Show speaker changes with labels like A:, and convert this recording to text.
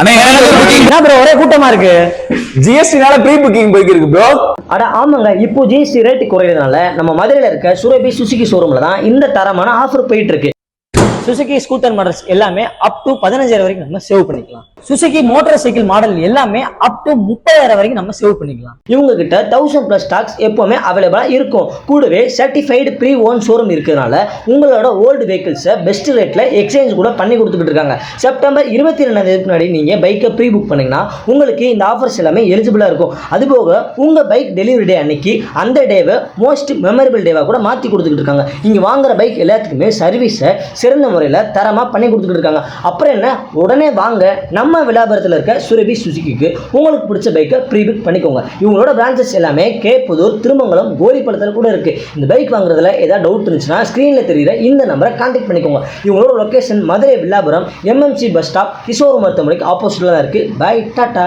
A: என்ன ப்ரோ ஒரே கூட்டமா இருக்கு?
B: ஜிஎஸ்டினால ப்ரீ புக்கிங் போயிருக்கு ப்ரோ.
C: அட ஆமாங்க, இப்போ ஜிஎஸ்டி ரேட்டு குறையிறதுனால நம்ம மதுரையில் இருக்க சுரபி சுசுகி ஷோரூம்ல தான் இந்த தரமான ஆஃபர் போயிட்டு இருக்கு. சுசுகி ஸ்கூட்டர் மாடல்ஸ் எல்லாமே அப் டு 15,000 வரைக்கும் நம்ம சேவ் பண்ணிக்கலாம். சுசுகி மோட்டார் சைக்கிள் மாடல் எல்லாமே அப் டு 30,000 வரைக்கும் நம்ம சேவ் பண்ணிக்கலாம். இவங்க கிட்ட 1000+ ஸ்டாக்ஸ் எப்பவுமே அவைலபிளா இருக்கும். கூடவே சர்டிஃபைடு ப்ரீ ஓன் ஷோரூம் இருக்கிறதுனால உங்களோட ஓல்டு வெஹிக்கிள்ஸை பெஸ்ட் ரேட்ல எக்ஸ்சேஞ்ச் கூட பண்ணி கொடுத்துட்டு இருக்காங்க. செப்டம்பர் 22 முன்னாடி நீங்க பைக்கை ப்ரீ புக் பண்ணீங்கன்னா உங்களுக்கு இந்த ஆஃபர்ஸ் எல்லாமே எலிஜிபிளா இருக்கும். அதுபோக உங்க பைக் டெலிவரி டே அன்னைக்கு அந்த டேவை மோஸ்ட் மெமரபிள் டேவா கூட மாற்றி கொடுத்துக்கிட்டு இருக்காங்க. இங்க வாங்குற பைக் எல்லாத்துக்குமே சர்வீஸை சிறந்த முறையில் தரமா பண்ணி கொடுத்துக்கிட்டு இருக்காங்க. அப்புறம் என்ன, உடனே வாங்க நம்ம விளாபரத்தில் இருக்க சுரபி சுசுகிக்கு உங்களுக்கு பிடிச்ச பைக்கை ப்ரீ புக் பண்ணிக்கோங்க. இவங்களோட பிரான்ச்சஸ் எல்லாமே கேப்புதூர், திருமங்கலம், கோரிப்பள்ளத்தில் கூட இருக்கு. இந்த பைக் வாங்குறதுல ஏதாவது டவுட் இருந்துச்சுன்னா ஸ்கிரீன்ல தெரியுற இந்த நம்பரை கான்டாக்ட் பண்ணிக்கோங்க. இவங்களோட location Madurai Villapuram MMC bus stop Kishore மருத்துவமனைக்கு ஆப்போசிட்ல தான் இருக்கு. பை டாடா.